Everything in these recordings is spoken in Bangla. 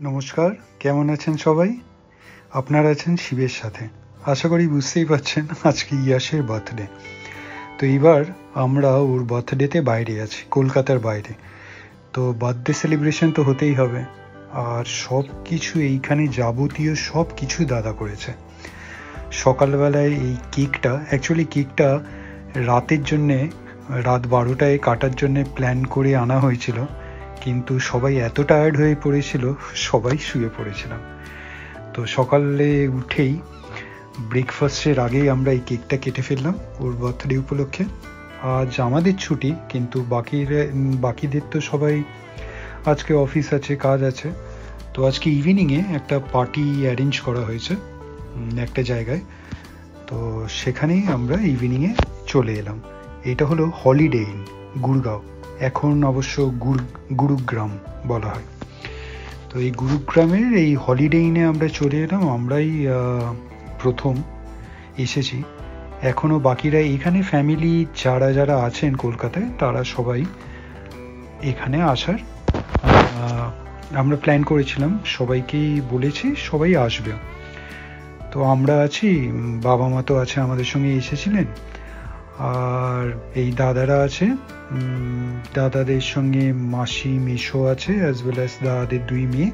নমস্কার, কেমন আছেন সবাই? আপনারা আছেন শিবের সাথে। আশা করি বুঝতেই পারছেন আজকে ইয়াশের বার্থডে। তো এইবার আমরা ওর বার্থডেতে বাইরে আছি, কলকাতার বাইরে। তো বার্থডে সেলিব্রেশন তো হতেই হবে, আর সব কিছু এইখানে যাবতীয় সব কিছু দাদা করেছে। সকালবেলায় এই কেকটা রাতের জন্যে, রাত 12টায় কাটার জন্যে প্ল্যান করে আনা হয়েছিল, কিন্তু সবাই এত টায়ার্ড হয়ে পড়েছিল, সবাই শুয়ে পড়েছিলাম। তো সকালে উঠেই ব্রেকফাস্টের আগেই আমরা এই কেকটা কেটে ফেললাম ওর বার্থডে উপলক্ষে। আজ আমাদের ছুটি, কিন্তু বাকিদের তো সবাই আজকে অফিস আছে, কাজ আছে। তো আজকে ইভিনিংয়ে একটা পার্টি অ্যারেঞ্জ করা হয়েছে একটা জায়গায়। তো সেখানেই আমরা ইভিনিংয়ে চলে এলাম। এটা হলো হলিডে ইন গুরগাঁও, এখন অবশ্য গুরুগ্রাম বলা হয়। তো এই গুরুগ্রামের এই হলিডে ইনে আমরা চলে এলাম। আমরাই প্রথম এসেছি, এখনও বাকিরা এখানে ফ্যামিলি যারা যারা আছেন কলকাতায় তারা সবাই এখানে আসার আমরা প্ল্যান করেছিলাম, সবাইকেই বলেছি সবাই আসবে। তো আমরা আছি, বাবা মা তো আছে আমাদের সঙ্গে এসেছিলেন, আর এই দাদারা আছে, দাদাদের সঙ্গে মাসি মেশো আছে, অ্যাজ ওয়েল অ্যাজ দাদাদের 2 মেয়ে।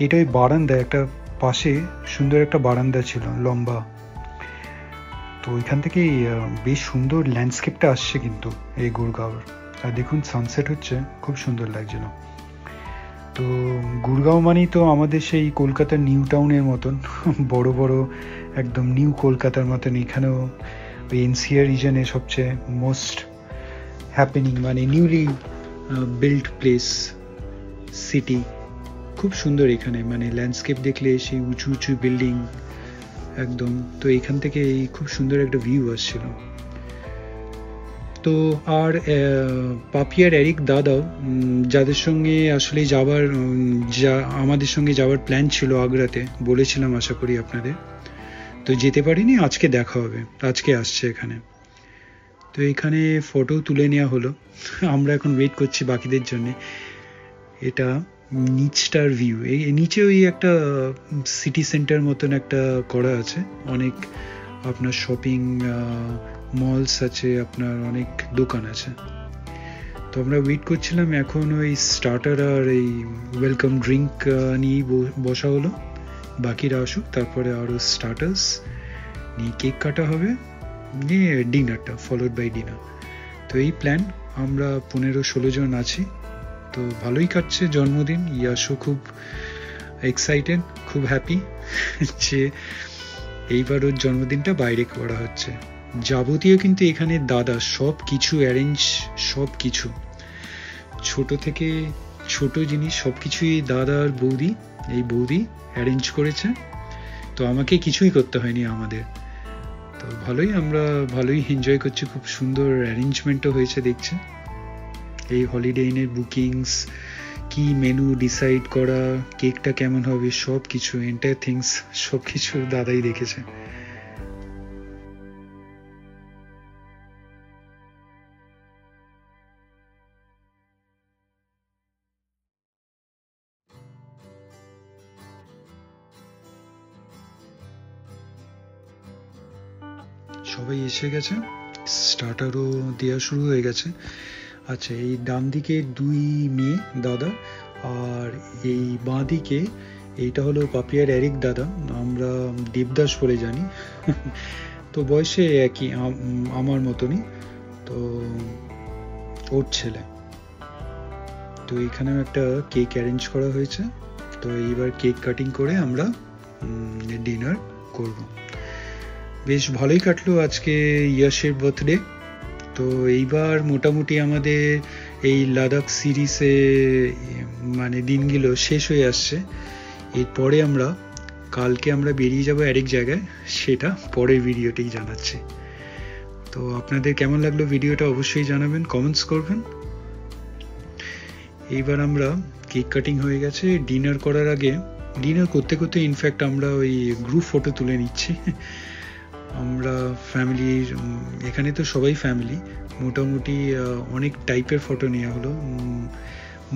এটা ওই বারান্দা, একটা পাশে সুন্দর একটা বারান্দা ছিল লম্বা। তো ওইখান থেকে বেশ সুন্দর ল্যান্ডস্কেপটা আসছে কিন্তু এই গুরগাঁওয়ের। আর দেখুন সানসেট হচ্ছে, খুব সুন্দর লাগছিল। তো গুরগাঁও মানেই তো আমাদের সেই কলকাতার নিউ টাউনের মতন বড় বড়, একদম নিউ কলকাতার মতন। এখানেও ওই এনসিআর রিজনে সবচেয়ে মোস্ট হ্যাপেনিং, মানে নিউলি বিল্ড প্লেস, সিটি। খুব সুন্দর এখানে, মানে ল্যান্ডস্কেপ দেখলে সেই উঁচু উঁচু বিল্ডিং একদম। তো এখান থেকে এই খুব সুন্দর একটা ভিউ আসছিল। তো আর পাপি আর এরিক দাদাও, যাদের সঙ্গে আসলে আমাদের সঙ্গে যাওয়ার প্ল্যান ছিল আগ্রাতে, বলেছিলাম আশা করি আপনাদের, তো যেতে পারিনি। আজকে দেখা হবে, আজকে আসছে এখানে। তো এখানে ফটো তুলে নেওয়া হলো, আমরা এখন ওয়েট করছি বাকিদের জন্য। এটা নিচটার ভিউ, এই নিচে ওই একটা সিটি সেন্টার মতন একটা করা আছে, অনেক আপনার শপিং মলস আছে, আপনার অনেক দোকান আছে। তো আমরা ওয়েট করছিলাম, এখন ওই স্টার্টার আর এই ওয়েলকাম ড্রিঙ্ক নিয়েই বসা হলো, বাকিরা আসুক, তারপরে আরও স্টার্টার্স নিয়ে কেক কাটা হবে, নিয়ে ডিনারটা ফলোড বাই ডিনার। তো এই প্ল্যান, আমরা 15-16 জন আছি। তো ভালোই কাটছে জন্মদিন। ইয়াশও খুব এক্সাইটেড, খুব হ্যাপি যে এইবার ওর জন্মদিনটা বাইরে করা হচ্ছে। যাবতীয় কিন্তু এখানে দাদা সব কিছু অ্যারেঞ্জ, সব কিছু ছোট থেকে ছোট জিনিস সব কিছুই দাদা আর বৌদি অ্যারেঞ্জ করেছে। তো আমাকে কিছুই করতে হয়নি আমাদের। তো আমরা ভালোই এনজয় করছি, খুব সুন্দর অ্যারেঞ্জমেন্টও হয়েছে দেখছি। এই হলিডে ইনের বুকিংস, কি মেনু ডিসাইড করা, কেকটা কেমন হবে, সব কিছু এন্টায়ার থিংস সব কিছু দাদাই দেখেছে। সবাই এসে গেছে, স্টার্টারও দেওয়া শুরু হয়ে গেছে। আচ্ছা, এই ডান দিকে 2 মেয়ে দাদা, আর এই বাঁ দিকে এইটা হলো পাপি আর এরিক দাদা, আমরা দেবদাস বলে জানি। তো বয়সে একই, আমার মতনই। তো ওর ছেলে। তো এখানেও একটা কেক অ্যারেঞ্জ করা হয়েছে। তো এইবার কেক কাটিং করে আমরা ডিনার করব। বেশ ভালোই কাটলো আজকে ইয়াশের বার্থডে। তো এইবার মোটামুটি আমাদের এই লাদাখ সিরিজে মানে দিনগুলো শেষ হয়ে আসছে। এরপরে কালকে আমরা বেরিয়ে যাব আরেক জায়গায়, সেটা পরের ভিডিওতেই জানাচ্ছি। তো আপনাদের কেমন লাগলো ভিডিওটা অবশ্যই জানাবেন, কমেন্টস করবেন। এইবার আমরা কেক কাটিং হয়ে গেছে, ডিনার করার আগে, ডিনার করতে করতে ইনফ্যাক্ট আমরা ওই গ্রুপ ফটো তুলে নিচ্ছি। আমরা ফ্যামিলির, এখানে তো সবাই ফ্যামিলি, মোটামুটি অনেক টাইপের ফটো নেওয়া হলো।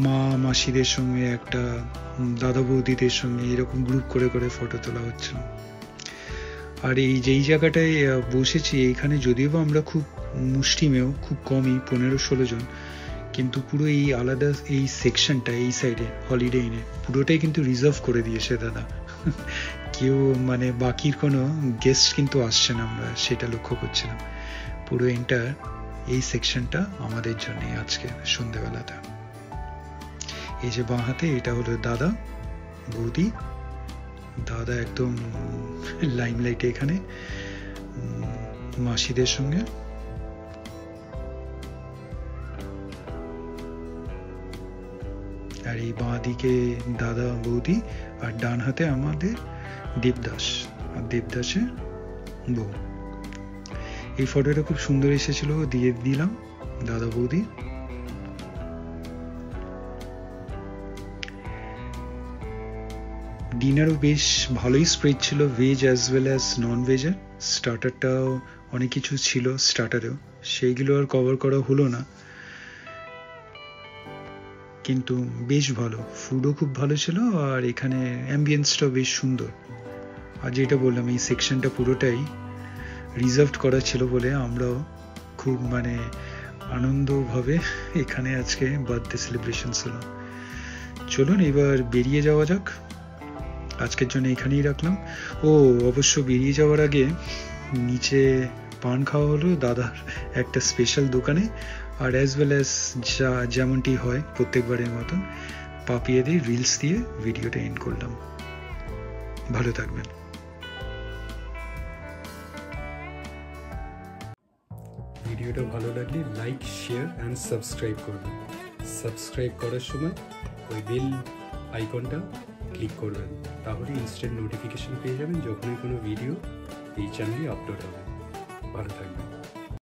মা মাসিদের সঙ্গে একটা দাদা বৌদিদের সঙ্গে এরকম গ্রুপ করে করে ফটো তোলা হচ্ছিল। আর এই যেই জায়গাটায় বসেছি এইখানে যদিও বা আমরা খুব মুষ্টিমেয়, খুব কমই 15-16 জন, কিন্তু পুরো এই আলাদা এই সেকশনটা এই সাইডে হলিডে ইনে পুরোটাই কিন্তু রিজার্ভ করে দিয়েছে দাদা। কেউ মানে বাকির কোনো গেস্ট কিন্তু আসছে না, আমরা সেটা লক্ষ্য করছিলাম। পুরো এন্টার এই সেকশনটা আমাদের জন্য আজকে সন্ধ্যেবেলাটা। এই যে বাঁ হাতে এটা হলো দাদা বৌদি, দাদা একদম লাইমলাইটে এখানে মাসিদের সঙ্গে, আর এই বাঁ দিকে দাদা বৌদি, আর ডান হাতে আমাদের দেবদাস আর দেবদাসের বউ। এই ফটোটা খুব সুন্দর এসেছিল, দিয়ে দিলাম দাদা বৌদি। ডিনারও বেশ ভালোই স্প্রেড ছিল, veg as well as non ভেজের। স্টার্টারটাও অনেক কিছু ছিল স্টার্টারেও, সেইগুলো আর কভার করা হলো না, কিন্তু বেশ ভালো, ফুডও খুব ভালো ছিল, আর এখানে অ্যাম্বিয়েন্সটাও বেশ সুন্দর। আর যেটা বললাম এই সেকশনটা পুরোটাই রিজার্ভড করা ছিল বলে আমরাও খুব মানে আনন্দভাবে এখানে আজকে বার্থডে সেলিব্রেশন ছিল। চলুন এবার বেরিয়ে যাওয়া যাক, আজকের জন্য এখানেই রাখলাম। ও অবশ্য বেরিয়ে যাওয়ার আগে নিচে পান খাওয়া হলো দাদার একটা স্পেশাল দোকানে, আর অ্যাজ ওয়েল অ্যাজ যেমনটি হয় প্রত্যেকবারের মতন পাপিয়ে দিয়ে রিলস দিয়ে ভিডিওটা এন্ড করলাম। ভালো থাকবেন। ভিডিওটা ভালো লাগলে লাইক, শেয়ার অ্যান্ড সাবস্ক্রাইব করবেন। সাবস্ক্রাইব করার সময় ওই বেল আইকনটা ক্লিক করবেন, তাহলে ইনস্ট্যান্ট নোটিফিকেশন পেয়ে যাবেন যখনই কোনো ভিডিও এই চ্যানেলে আপলোড হবে। ভালো থাকবেন।